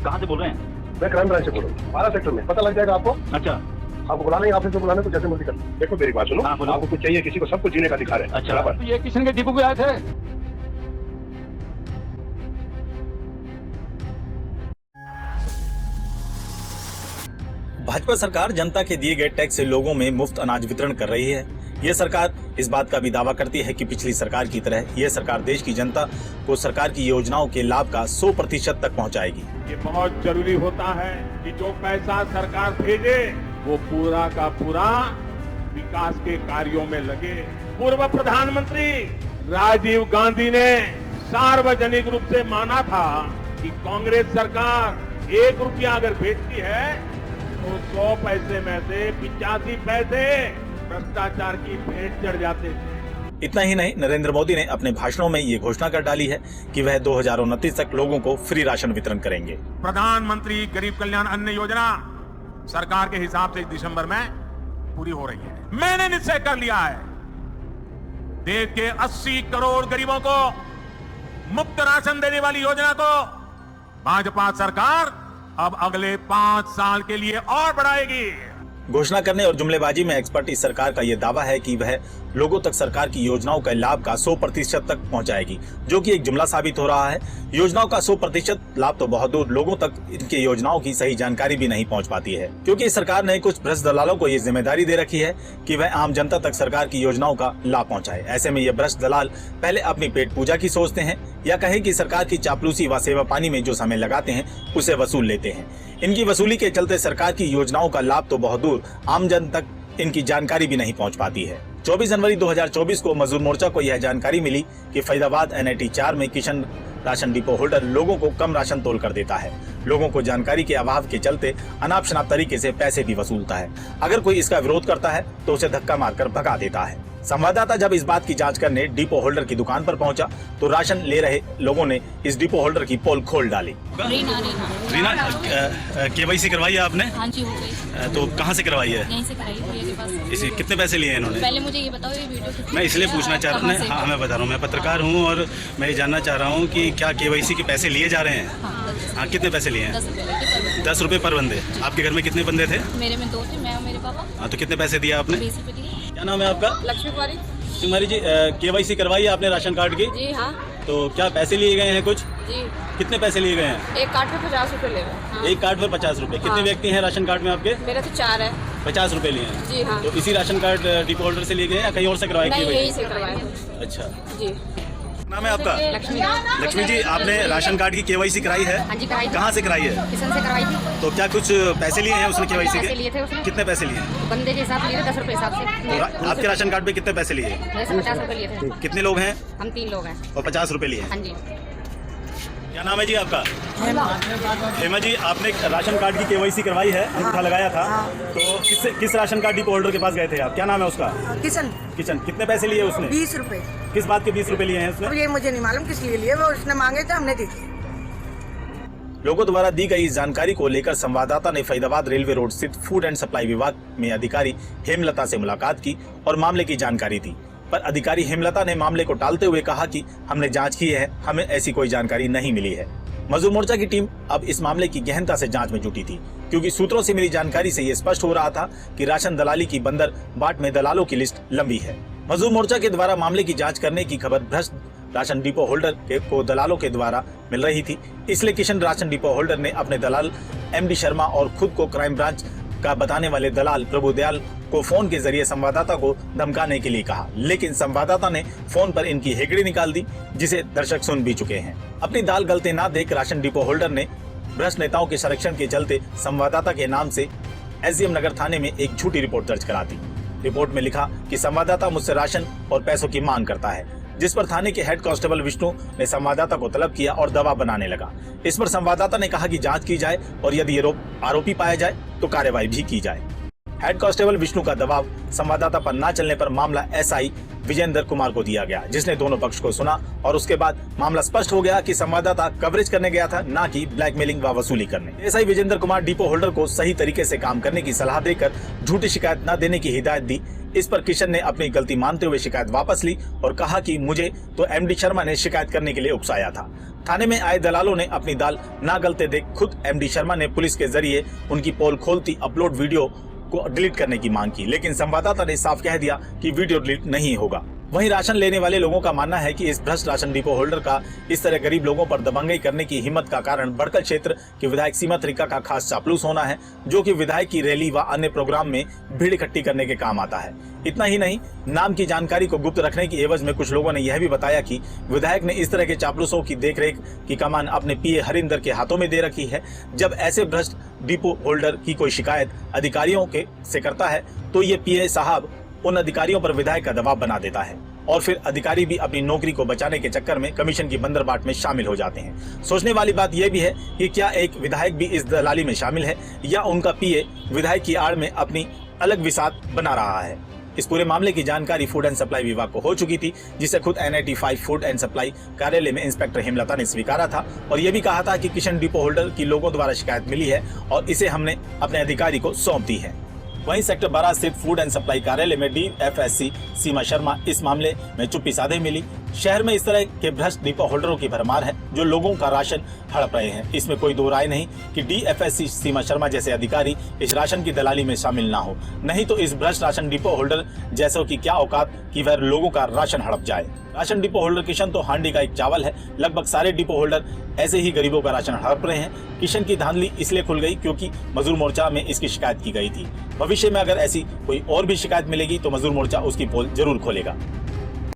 कहाँ से बोल रहे हैं? मैं क्राइम ब्रांच से बोल रहा हूँ, 12 सेक्टर में। पता लग जाएगा आपको। अच्छा, आपको बुलाना ही, ऑफिस में बुलाना, तो जैसे मर्जी कर। देखो मेरी बात सुनो, हाँ, बोलो। आपको कुछ चाहिए, किसी को सब कुछ जीने का अधिकार है। अच्छा, बराबर। तो ये किशन के डिपो पे आए थे? भाजपा सरकार जनता के दिए गए टैक्स से लोगों में मुफ्त अनाज वितरण कर रही है। ये सरकार इस बात का भी दावा करती है कि पिछली सरकार की तरह यह सरकार देश की जनता को सरकार की योजनाओं के लाभ का 100% तक पहुंचाएगी। ये बहुत जरूरी होता है कि जो पैसा सरकार भेजे वो पूरा का पूरा विकास के कार्यों में लगे। पूर्व प्रधानमंत्री राजीव गांधी ने सार्वजनिक रूप से माना था कि कांग्रेस सरकार 1 रुपया अगर भेजती है तो 100 पैसे में से 85 पैसे भ्रष्टाचार की भेंट चढ़ जाते थे। इतना ही नहीं, नरेंद्र मोदी ने अपने भाषणों में ये घोषणा कर डाली है कि वह 2029 तक लोगों को फ्री राशन वितरण करेंगे। प्रधानमंत्री गरीब कल्याण अन्न योजना सरकार के हिसाब से दिसंबर में पूरी हो रही है। मैंने निश्चय कर लिया है, देश के 80 करोड़ गरीबों को मुफ्त राशन देने वाली योजना को भाजपा सरकार अब अगले 5 साल के लिए और बढ़ाएगी। घोषणा करने और जुमलेबाजी में एक्सपर्ट इस सरकार का ये दावा है कि वह लोगों तक सरकार की योजनाओं के लाभ का 100% तक पहुंचाएगी, जो कि एक जुमला साबित हो रहा है। योजनाओं का 100% लाभ तो बहुत दूर, लोगों तक इनकी योजनाओं की सही जानकारी भी नहीं पहुंच पाती है, क्योंकि इस सरकार ने कुछ भ्रष्ट दलालों को ये जिम्मेदारी दे रखी है कि वह आम जनता तक सरकार की योजनाओं का लाभ पहुँचाए। ऐसे में ये भ्रष्ट दलाल पहले अपनी पेट पूजा की सोचते हैं या कहे कि सरकार की चापलूसी व सेवा पानी में जो समय लगाते हैं उसे वसूल लेते हैं। इनकी वसूली के चलते सरकार की योजनाओं का लाभ तो बहुत दूर, आम जन तक इनकी जानकारी भी नहीं पहुंच पाती है। 24 जनवरी 2024 को मजदूर मोर्चा को यह जानकारी मिली कि फरीदाबाद NIT 4 में किशन राशन डिपो होल्डर लोगों को कम राशन तोल कर देता है। लोगों को जानकारी के अभाव के चलते अनाप शनाप तरीके से पैसे भी वसूलता है। अगर कोई इसका विरोध करता है तो उसे धक्का मारकर भगा देता है। संवाददाता जब इस बात की जांच करने डिपो होल्डर की दुकान पर पहुंचा तो राशन ले रहे लोगों ने इस डिपो होल्डर की पोल खोल डाली। रीना KYC करवाई है आपने? हाँ जी, हो गई। तो कहाँ से करवाई है? यहीं से कराई भैया के पास। इसे कितने पैसे लिए इन्होंने? पहले मुझे ये बताओ, ये वीडियो कितने? मैं इसलिए पूछना चाह रहा हूँ, हाँ मैं बता रहा हूँ, मैं पत्रकार हूँ और मैं ये जानना चाह रहा हूँ कि क्या KYC के पैसे लिए जा रहे हैं? हाँ, कितने पैसे लिए हैं? 10 रुपये लेके 10 रुपए पर बंदे। आपके घर में कितने बंदे थे? मेरे में 2 थे, मैं और मेरे पापा। हाँ, तो कितने पैसे दिया आपने? 20 रुपये दिए। क्या नाम है आपका? लक्ष्मी कुमारी कुमारी जी, KYC करवाई है आपने राशन कार्ड की? जी हाँ तो क्या पैसे लिए गए हैं कुछ? जी। कितने पैसे लिए गए हैं? एक कार्ड पे 50 रुपये ले गए। हाँ। एक कार्ड पर 50 रुपए। कितने हाँ। व्यक्ति हैं राशन कार्ड में आपके? मेरा तो 4 है। 50 रुपए लिए हैं। जी हाँ। तो इसी राशन कार्ड डिपो होल्डर से लिए गए या कहीं और से करवाए? नहीं, KYC? यहीं से करवाया। अच्छा, जी। नाम है आपका? लक्ष्मी। लक्ष्मी जी, आपने राशन कार्ड की KYC कराई है? हाँ जी, कराई थी। कहाँ से कराई है? किशन से करवाई थी। तो क्या कुछ पैसे लिए हैं उसने KYC पैसे के? लिए थे उसने। कितने पैसे लिए हैं? बंदे के हिसाब लिए थे, 10 रुपये हिसाब से। तो आपके राशन कार्ड पे कितने पैसे लिए? मेरे से 50 रुपये लिए थे। कितने लोग हैं? हम 3 लोग हैं। और 50 रुपए लिए हैं। हाँ जी। क्या नाम है जी आपका? हेमा जी, आपने राशन कार्ड की KYC करवाई है, अंगूठा लगाया था, तो किस राशन कार्ड डिपो होल्डर के पास गए थे आप? क्या नाम है उसका? किशन। किशन। कितने पैसे लिए उसने? 20 रुपए। किस बात के 20 रुपए लिए हैं अब उसने? ये मुझे नहीं मालूम किस लिए लिए, वो उसने मांगे थे, हमने दे दिए। लोगों द्वारा दी गई इस जानकारी को लेकर संवाददाता ने फरीदाबाद रेलवे रोड स्थित फूड एंड सप्लाई विभाग में अधिकारी हेमलता से मुलाकात की और मामले की जानकारी दी, पर अधिकारी हेमलता ने मामले को टालते हुए कहा कि हमने जांच की है, हमें ऐसी कोई जानकारी नहीं मिली है। मजदूर मोर्चा की टीम अब इस मामले की गहनता से जांच में जुटी थी, क्योंकि सूत्रों से मिली जानकारी से ये स्पष्ट हो रहा था कि राशन दलाली की बंदर बाट में दलालों की लिस्ट लंबी है। मजदूर मोर्चा के द्वारा मामले की जांच करने की खबर भ्रष्ट राशन डिपो होल्डर को दलालों के द्वारा मिल रही थी, इसलिए किशन राशन डिपो होल्डर ने अपने दलाल MD शर्मा और खुद को क्राइम ब्रांच का बताने वाले दलाल प्रभुदयाल को फोन के जरिए संवाददाता को धमकाने के लिए कहा, लेकिन संवाददाता ने फोन पर इनकी हेकड़ी निकाल दी, जिसे दर्शक सुन भी चुके हैं। अपनी दाल गलते ना देख राशन डिपो होल्डर ने भ्रष्ट नेताओं के संरक्षण के चलते संवाददाता के नाम से SDM नगर थाने में एक झूठी रिपोर्ट दर्ज करा दी। रिपोर्ट में लिखा कि संवाददाता मुझसे राशन और पैसों की मांग करता है, जिस पर थाने के हेड कांस्टेबल विष्णु ने संवाददाता को तलब किया और दबाव बनाने लगा। इस पर संवाददाता ने कहा कि जांच की जाए और यदि आरोपी पाया जाए तो कार्रवाई भी की जाए। हेड कांस्टेबल विष्णु का दबाव संवाददाता पर न चलने पर मामला SI विजेंद्र कुमार को दिया गया, जिसने दोनों पक्ष को सुना और उसके बाद मामला स्पष्ट हो गया कि संवाददाता कवरेज करने गया था, न कि ब्लैकमेलिंग व वसूली करने। SI Vijendra Kumar depot holder को सही तरीके से काम करने की सलाह देकर झूठी शिकायत न देने की हिदायत दी। इस पर किशन ने अपनी गलती मानते हुए शिकायत वापस ली और कहा कि मुझे तो MD शर्मा ने शिकायत करने के लिए उकसाया था। थाने में आए दलालों ने अपनी दाल ना गलते देख खुद एमडी शर्मा ने पुलिस के जरिए उनकी पोल खोलती अपलोड वीडियो को डिलीट करने की मांग की, लेकिन संवाददाता ने साफ कह दिया कि वीडियो डिलीट नहीं होगा। वहीं राशन लेने वाले लोगों का मानना है कि इस भ्रष्ट राशन डिपो होल्डर का इस तरह गरीब लोगों पर दबंगई करने की हिम्मत का कारण बड़कल क्षेत्र के विधायक सीमा त्रिका का खास चापलूस होना है, जो कि विधायक की रैली व अन्य प्रोग्राम में भीड़ इकट्ठी करने के काम आता है। इतना ही नहीं, नाम की जानकारी को गुप्त रखने की एवज में कुछ लोगों ने यह भी बताया कि विधायक ने इस तरह के चापलूसों की देखरेख की कमान अपने पीए हरिंदर के हाथों में दे रखी है। जब ऐसे भ्रष्ट डिपो होल्डर की कोई शिकायत अधिकारियों के से करता है तो ये पीए साहब उन अधिकारियों पर विधायक का दबाव बना देता है और फिर अधिकारी भी अपनी नौकरी को बचाने के चक्कर में कमीशन की बंदरबाट में शामिल हो जाते हैं। सोचने वाली बात यह भी है कि क्या एक विधायक भी इस दलाली में शामिल है या उनका पीए विधायक की आड़ में अपनी अलग विसात बना रहा है। इस पूरे मामले की जानकारी फूड एंड सप्लाई विभाग को हो चुकी थी, जिसे खुद NIT 5 फूड एंड सप्लाई कार्यालय में इंस्पेक्टर हेमलता ने स्वीकारा था और ये भी कहा था कि किशन डिपो होल्डर की लोगों द्वारा शिकायत मिली है और इसे हमने अपने अधिकारी को सौंप दी है। वहीं सेक्टर 12 स्थित फूड एंड सप्लाई कार्यालय में DFSC सीमा शर्मा इस मामले में चुप्पी साधे मिली। शहर में इस तरह के भ्रष्ट डिपो होल्डरों की भरमार है जो लोगों का राशन हड़प रहे हैं। इसमें कोई दो राय नहीं कि DFSC सीमा शर्मा जैसे अधिकारी इस राशन की दलाली में शामिल ना हो, नहीं तो इस भ्रष्ट राशन डिपो होल्डर जैसों की क्या औकात कि वह लोगों का राशन हड़प जाए। राशन डिपो होल्डर किशन तो हांडी का एक चावल है, लगभग सारे डिपो होल्डर ऐसे ही गरीबों का राशन हड़प रहे हैं। किशन की धांधली इसलिए खुल गई क्योंकि मजदूर मोर्चा में इसकी शिकायत की गई थी। भविष्य में अगर ऐसी कोई और भी शिकायत मिलेगी तो मजदूर मोर्चा उसकी पोल जरूर खोलेगा।